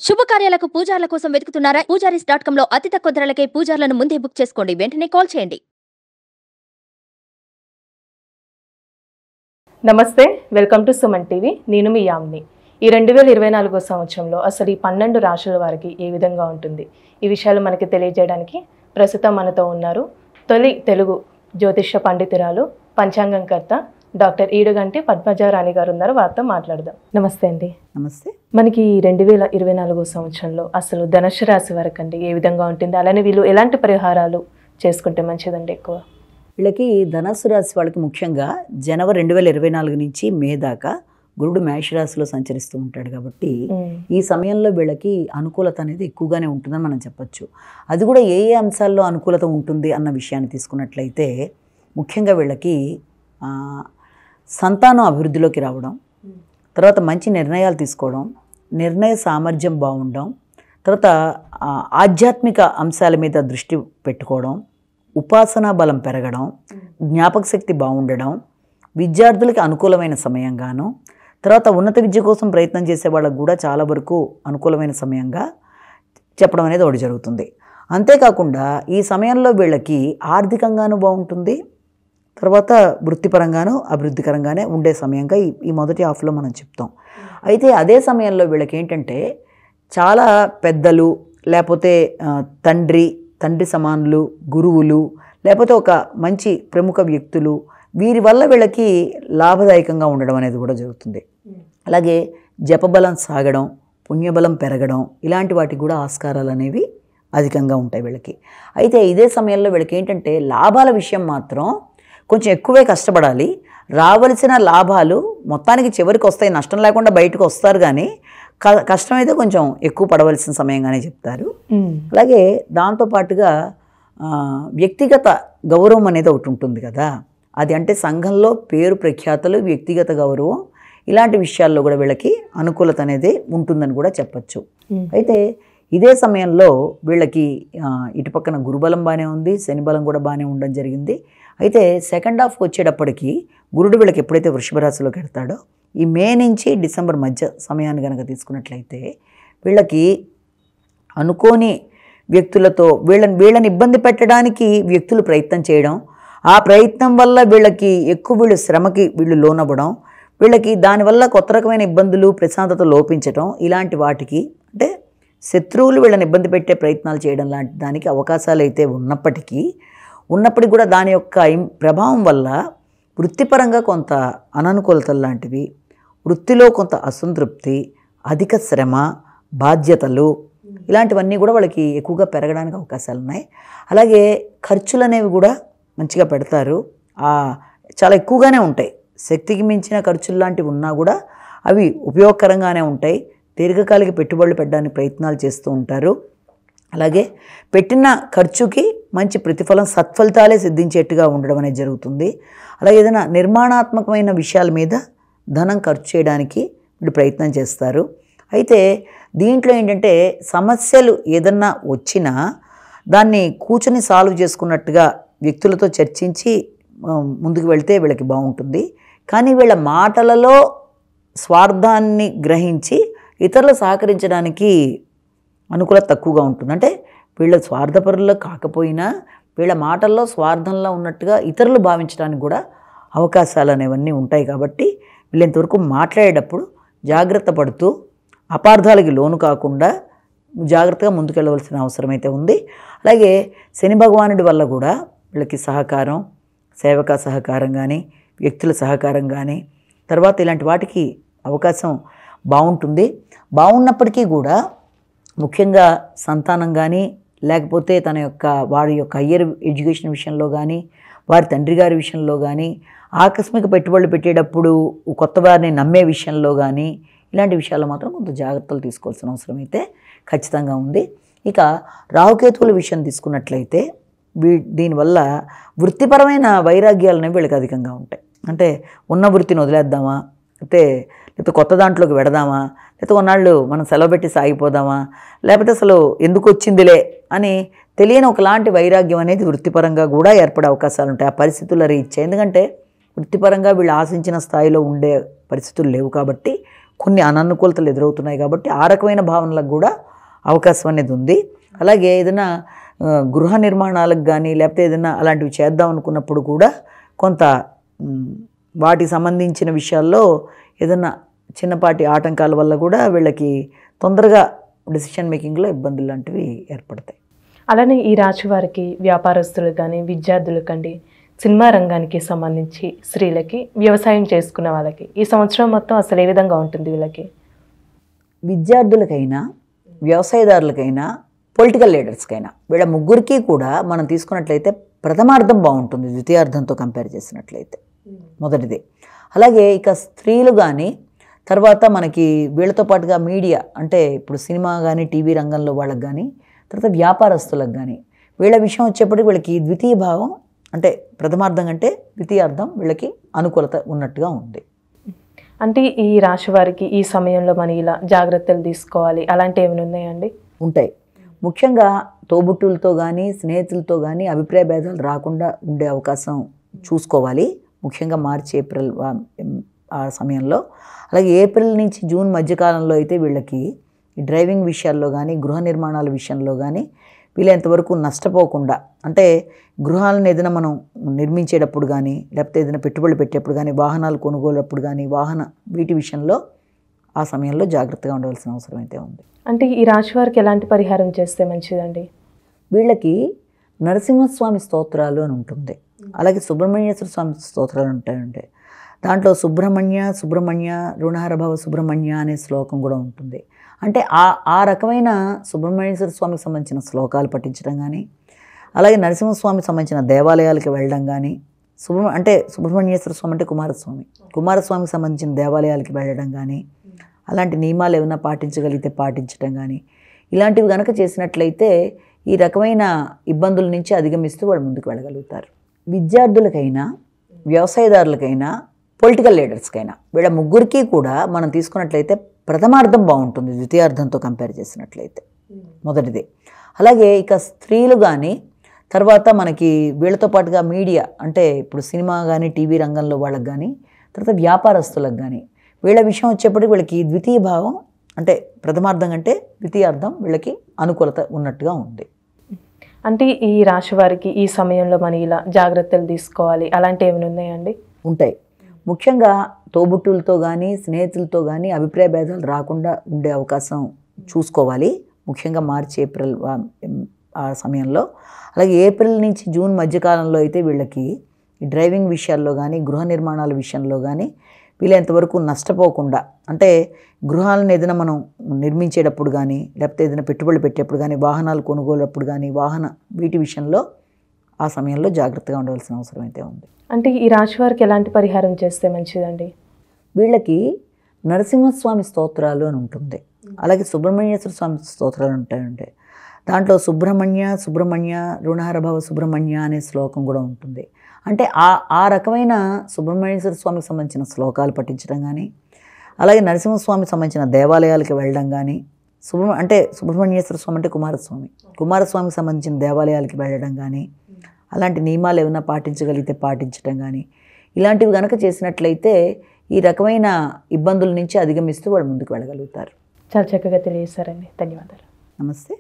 శుభకార్యాలకు పూజార్ల కోసం వెతుకుతున్నారా? పూజారీస్.com లో అతి తక్కువ ధరలకే పూజార్లను ముందే బుక్ చేసుకోండి. వెంటనే కాల్ చేయండి. నమస్తే, వెల్కమ్ టు సుమన్ టీవీ. నేను మీ యామ్ని. ఈ 2024 సంవత్సరంలో అసలు ఈ 12 రాశుల వారికి ఏ విధంగా ఉంటుంది, ఈ విషయాలు మనకి తెలియజేయడానికి ప్రస్తుతం మనతో ఉన్నారు తొలి తెలుగు జ్యోతిష్య పండితురాలు, పంచాంగంకర్త డాక్టర్ ఈడుగంటి పద్మజారాణి గారు ఉన్నారు. వారితో మాట్లాడదాం. నమస్తే అండి. నమస్తే. మనకి 2024 సంవత్సరంలో అసలు ధనుసు రాశి వరకు అండి ఏ విధంగా ఉంటుంది, అలానే వీళ్ళు ఎలాంటి పరిహారాలు చేసుకుంటే మంచిదండి? ఎక్కువ వీళ్ళకి ధనుసు రాశి వాళ్ళకి ముఖ్యంగా జనవరి 2024 నుంచి మే దాకా గురుడు మేషరాశిలో సంచరిస్తూ ఉంటాడు కాబట్టి ఈ సమయంలో వీళ్ళకి అనుకూలత అనేది ఎక్కువగానే ఉంటుందని మనం చెప్పొచ్చు. అది కూడా ఏ ఏ అంశాల్లో అనుకూలత ఉంటుంది అన్న విషయాన్ని తీసుకున్నట్లయితే ముఖ్యంగా వీళ్ళకి సంతానం అభివృద్ధిలోకి రావడం, తర్వాత మంచి నిర్ణయాలు తీసుకోవడం, నిర్ణయ సామర్థ్యం బాగుండడం, తర్వాత ఆధ్యాత్మిక అంశాల మీద దృష్టి పెట్టుకోవడం, ఉపాసనా బలం పెరగడం, జ్ఞాపక శక్తి బాగుండడం, విద్యార్థులకి అనుకూలమైన సమయంగాను, తర్వాత ఉన్నత విద్య కోసం ప్రయత్నం చేసే వాళ్ళకు కూడా చాలా వరకు అనుకూలమైన సమయంగా చెప్పడం అనేది ఒకటి జరుగుతుంది. అంతేకాకుండా ఈ సమయంలో వీళ్ళకి ఆర్థికంగానూ బాగుంటుంది, తర్వాత వృత్తిపరంగాను అభివృద్ధికరంగానే ఉండే సమయంగా ఈ మొదటి హాఫ్లో మనం చెప్తాం. అయితే అదే సమయంలో వీళ్ళకి ఏంటంటే చాలా పెద్దలు, లేకపోతే తండ్రి సమానులు, గురువులు, లేకపోతే ఒక మంచి ప్రముఖ వ్యక్తులు, వీరి వల్ల వీళ్ళకి లాభదాయకంగా ఉండడం అనేది కూడా జరుగుతుంది. అలాగే జపబలం సాగడం, పుణ్యబలం పెరగడం, ఇలాంటి వాటికి కూడా ఆస్కారాలు అనేవి అధికంగా ఉంటాయి వీళ్ళకి. అయితే ఇదే సమయంలో వీళ్ళకి ఏంటంటే లాభాల విషయం మాత్రం కొంచెం ఎక్కువే కష్టపడాలి. రావలసిన లాభాలు మొత్తానికి చివరికి వస్తాయి, నష్టం లేకుండా బయటకు వస్తారు, కానీ కష్టమైతే కొంచెం ఎక్కువ పడవలసిన సమయంగానే చెప్తారు. అలాగే దాంతోపాటుగా వ్యక్తిగత గౌరవం అనేది ఒకటి ఉంటుంది కదా, అది అంటే సంఘంలో పేరు ప్రఖ్యాతలు, వ్యక్తిగత గౌరవం, ఇలాంటి విషయాల్లో కూడా వీళ్ళకి అనుకూలత అనేది ఉంటుందని కూడా చెప్పచ్చు. అయితే ఇదే సమయంలో వీళ్ళకి ఇటుపక్కన గురుబలం బాగానే ఉంది, శని బలం కూడా బాగానే ఉండడం జరిగింది. అయితే సెకండ్ హాఫ్కి వచ్చేటప్పటికి గురుడు వీళ్ళకి ఎప్పుడైతే వృషభ రాశిలోకి వెళ్తాడో ఈ మే నుంచి డిసెంబర్ మధ్య సమయాన్ని కనుక తీసుకున్నట్లయితే వీళ్ళకి అనుకోని వ్యక్తులతో వీళ్ళని ఇబ్బంది పెట్టడానికి వ్యక్తులు ప్రయత్నం చేయడం, ఆ ప్రయత్నం వల్ల వీళ్ళకి ఎక్కువ శ్రమకి లోనవ్వడం, వీళ్ళకి దానివల్ల కొత్త రకమైన ఇబ్బందులు, ప్రశాంతత లోపించడం, ఇలాంటి వాటికి అంటే శత్రువులు వీళ్ళని ఇబ్బంది పెట్టే ప్రయత్నాలు చేయడం లాంటి దానికి అవకాశాలు అయితే ఉన్నప్పటికీ కూడా దాని యొక్క ప్రభావం వల్ల వృత్తిపరంగా కొంత అననుకూలతలు లాంటివి, వృత్తిలో కొంత అసంతృప్తి, అధిక శ్రమ, బాధ్యతలు, ఇలాంటివన్నీ కూడా వాళ్ళకి ఎక్కువగా పెరగడానికి అవకాశాలు ఉన్నాయి. అలాగే ఖర్చులు అనేవి కూడా మంచిగా పెడతారు, చాలా ఎక్కువగానే ఉంటాయి. శక్తికి మించిన ఖర్చులు లాంటివి ఉన్నా కూడా అవి ఉపయోగకరంగానే ఉంటాయి. దీర్ఘకాలిక పెట్టుబడులు పెట్టడానికి ప్రయత్నాలు చేస్తూ ఉంటారు. అలాగే పెట్టిన ఖర్చుకి మంచి ప్రతిఫలం, సత్ఫలితాలే సిద్ధించేట్టుగా ఉండడం అనేది జరుగుతుంది. అలాగే ఏదైనా నిర్మాణాత్మకమైన విషయాల మీద ధనం ఖర్చు చేయడానికి వీళ్ళు ప్రయత్నం చేస్తారు. అయితే దీంట్లో ఏంటంటే సమస్యలు ఏదన్నా వచ్చినా దాన్ని కూర్చొని సాల్వ్ చేసుకున్నట్టుగా వ్యక్తులతో చర్చించి ముందుకు వెళ్తే వీళ్ళకి బాగుంటుంది. కానీ వీళ్ళ మాటలలో స్వార్థాన్ని గ్రహించి ఇతరులు సహకరించడానికి అనుకూలత తక్కువగా ఉంటుంది. అంటే వీళ్ళ స్వార్థపరుల్లో కాకపోయినా వీళ్ళ మాటల్లో స్వార్థంలో ఉన్నట్టుగా ఇతరులు భావించడానికి కూడా అవకాశాలు అనేవన్నీ ఉంటాయి. కాబట్టి వీళ్ళు ఇంతవరకు మాట్లాడేటప్పుడు జాగ్రత్త పడుతూ అపార్థాలకి లోను కాకుండా జాగ్రత్తగా ముందుకెళ్ళవలసిన అవసరం అయితే ఉంది. అలాగే శని భగవానుడి వల్ల కూడా వీళ్ళకి సహకారం, సేవక సహకారం కానీ, వ్యక్తుల సహకారం కానీ, తర్వాత ఇలాంటి వాటికి అవకాశం బాగుంటుంది. బాగున్నప్పటికీ కూడా ముఖ్యంగా సంతానం కానీ, లేకపోతే వారి యొక్క హయ్యర్ ఎడ్యుకేషన్ విషయంలో కానీ, వారి తండ్రి గారి విషయంలో కానీ, ఆకస్మిక పెట్టుబడులు పెట్టేటప్పుడు కొత్త వారిని నమ్మే విషయంలో కానీ, ఇలాంటి విషయాల్లో మాత్రం కొంత జాగ్రత్తలు తీసుకోవాల్సిన అవసరం అయితే ఖచ్చితంగా ఉంది. ఇక రాహుకేతువుల విషయం తీసుకున్నట్లయితే దీనివల్ల వృత్తిపరమైన వైరాగ్యాలు అనేవి వీళ్ళకి అధికంగా ఉంటాయి. అంటే ఉన్న వృత్తిని వదిలేద్దామా, లేకపోతే కొత్త దాంట్లోకి వెడదామా, లేకపోతే కొన్నాళ్ళు మనం సెలవు పెట్టి సాగిపోదామా, లేకపోతే అసలు ఎందుకు వచ్చిందిలే అని తెలియని ఒకలాంటి వైరాగ్యం అనేది వృత్తిపరంగా కూడా ఏర్పడే అవకాశాలు ఉంటాయి. ఆ పరిస్థితుల రీత్యా, ఎందుకంటే వృత్తిపరంగా వీళ్ళు ఆశించిన స్థాయిలో ఉండే పరిస్థితులు లేవు కాబట్టి కొన్ని అననుకూలతలు ఎదురవుతున్నాయి కాబట్టి ఆ రకమైన భావనలకు కూడా అవకాశం అనేది ఉంది. అలాగే ఏదైనా గృహ నిర్మాణాలకు కానీ లేకపోతే ఏదైనా అలాంటివి చేద్దాం అనుకున్నప్పుడు కూడా కొంత వాటికి సంబంధించిన విషయాల్లో ఏదైనా చిన్నపాటి ఆటంకాల వల్ల కూడా వీళ్ళకి తొందరగా డెసిషన్ మేకింగ్లో ఇబ్బందులు లాంటివి ఏర్పడతాయి. అలానే ఈ రాశి వారికి వ్యాపారస్తులు కానీ విద్యార్థులు కండి సినిమా రంగానికి సంబంధించి స్త్రీలకి వ్యవసాయం చేసుకున్న వాళ్ళకి ఈ సంవత్సరం మొత్తం అసలు ఏ విధంగా ఉంటుంది వీళ్ళకి? విద్యార్థులకైనా వ్యవసాయదారులకైనా పొలిటికల్ లీడర్స్కైనా వీళ్ళ ముగ్గురికి కూడా మనం తీసుకున్నట్లయితే ప్రథమార్థం బాగుంటుంది ద్వితీయార్థంతో కంపేర్ చేసినట్లయితే, మొదటిది. అలాగే ఇక స్త్రీలు కానీ తర్వాత మనకి వీళ్ళతో పాటుగా మీడియా అంటే ఇప్పుడు సినిమా కానీ టీవీ రంగంలో వాళ్ళకి కానీ తర్వాత వ్యాపారస్తులకు కానీ వీళ్ళ విషయం వచ్చేప్పటికి వీళ్ళకి ద్వితీయ భావం అంటే ప్రథమార్థం కంటే ద్వితీయార్థం వీళ్ళకి అనుకూలత ఉన్నట్టుగా ఉంది. అంటే ఈ రాశి వారికి ఈ సమయంలో మనం ఇలా జాగ్రత్తలు తీసుకోవాలి అలాంటివి ఏమైనా ఉన్నాయండి? ఉంటాయి. ముఖ్యంగా తోబుట్టులతో కానీ స్నేహితులతో కానీ అభిప్రాయ భేదాలు రాకుండా ఉండే అవకాశం చూసుకోవాలి. ముఖ్యంగా మార్చి ఏప్రిల్ ఆ సమయంలో. అలాగే ఏప్రిల్ నుంచి జూన్ మధ్యకాలంలో అయితే వీళ్ళకి ఈ డ్రైవింగ్ విషయాల్లో కానీ గృహ నిర్మాణాల విషయంలో కానీ వీళ్ళంతవరకు నష్టపోకుండా అంటే గృహాలను ఏదైనా మనం నిర్మించేటప్పుడు కానీ లేకపోతే ఏదైనా పెట్టుబడులు పెట్టేప్పుడు కానీ వాహనాలు కొనుగోలప్పుడు కానీ వీటి విషయంలో ఆ సమయంలో జాగ్రత్తగా ఉండవలసిన అవసరం అయితే ఉంది. అంటే ఈ రాశి వారికి ఎలాంటి పరిహారం చేస్తే మంచిదండి? వీళ్ళకి నరసింహస్వామి స్తోత్రాలు అని ఉంటుంది, అలాగే సుబ్రహ్మణ్యేశ్వర స్వామి స్తోత్రాలు ఉంటాయి. దాంట్లో సుబ్రహ్మణ్య రుణహర భవ సుబ్రహ్మణ్య అనే శ్లోకం కూడా ఉంటుంది. అంటే ఆ రకమైన సుబ్రహ్మణ్యేశ్వర స్వామికి సంబంధించిన శ్లోకాలు పఠించడం కానీ అలాగే నరసింహస్వామికి సంబంధించిన దేవాలయాలకు వెళ్ళడం కానీ సుబ్రహ్మణ్యేశ్వర స్వామి అంటే కుమారస్వామికి సంబంధించిన దేవాలయాలకి వెళ్ళడం కానీ అలాంటి నియమాలు ఏమైనా పాటించగలిగితే పాటించడం కానీ ఇలాంటివి కనుక చేసినట్లయితే ఈ రకమైన ఇబ్బందుల నుంచి అధిగమిస్తూ వాళ్ళు ముందుకు వెళ్ళగలుగుతారు. విద్యార్థులకైనా వ్యవసాయదారులకైనా పొలిటికల్ లీడర్స్కైనా వీళ్ళ ముగ్గురికి కూడా మనం తీసుకున్నట్లయితే ప్రథమార్థం బాగుంటుంది ద్వితీయార్థంతో కంపేర్ చేసినట్లయితే, మొదటిది. అలాగే ఇక స్త్రీలు కానీ తర్వాత మనకి వీళ్ళతో పాటుగా మీడియా అంటే ఇప్పుడు సినిమా కానీ టీవీ రంగంలో వాళ్ళకి కానీ తర్వాత వ్యాపారస్తులకు కానీ వీళ్ళ విషయం వచ్చేప్పటికి వీళ్ళకి ద్వితీయ భావం అంటే ప్రథమార్థం కంటే ద్వితీయార్థం వీళ్ళకి అనుకూలత ఉన్నట్టుగా ఉంది. అంటే ఈ రాశి వారికి ఈ సమయంలో మనం ఇలా జాగ్రత్తలు తీసుకోవాలి అలాంటివి ఏమైనా ఉన్నాయండి? ఉంటాయి. ముఖ్యంగా తోబుట్టులతో కానీ స్నేహితులతో కానీ అభిప్రాయ భేదాలు రాకుండా ఉండే అవకాశం చూసుకోవాలి. ముఖ్యంగా మార్చి ఏప్రిల్ ఆ సమయంలో. అలాగే ఏప్రిల్ నుంచి జూన్ మధ్యకాలంలో అయితే వీళ్ళకి ఈ డ్రైవింగ్ విషయాల్లో కానీ గృహ నిర్మాణాల విషయంలో కానీ వీళ్ళంతవరకు నష్టపోకుండా అంటే గృహాలను ఏదైనా మనం నిర్మించేటప్పుడు కానీ లేకపోతే ఏదైనా పెట్టుబడులు పెట్టేప్పుడు కానీ వాహనాలు కొనుగోలప్పుడు కానీ వీటి విషయంలో ఆ సమయంలో జాగ్రత్తగా ఉండవలసిన అవసరం అయితే ఉంది. అంటే ఈ రాశి వారికి ఎలాంటి పరిహారం చేస్తే మంచిదండి? వీళ్ళకి నరసింహస్వామి స్తోత్రాలు అని ఉంటుంది, అలాగే సుబ్రహ్మణ్యేశ్వర స్వామి స్తోత్రాలు ఉంటాయి. దాంట్లో సుబ్రహ్మణ్య రుణహర భవ సుబ్రహ్మణ్య అనే శ్లోకం కూడా ఉంటుంది. అంటే ఆ రకమైన సుబ్రహ్మణ్యేశ్వర స్వామికి సంబంధించిన శ్లోకాలు పఠించడం కానీ అలాగే సంబంధించిన దేవాలయాలకు వెళ్ళడం కానీ సుబ్రహ్మణ్యేశ్వర స్వామి అంటే కుమారస్వామికి సంబంధించిన దేవాలయాలకి వెళ్ళడం కానీ అలాంటి నియమాలు ఏమైనా పాటించగలిగితే పాటించడం కానీ ఇలాంటివి కనుక చేసినట్లయితే ఈ రకమైన ఇబ్బందుల నుంచి అధిగమిస్తూ వాళ్ళు ముందుకు వెళ్ళగలుగుతారు. చాలా చక్కగా తెలియజేశారండి. ధన్యవాదాలు. నమస్తే.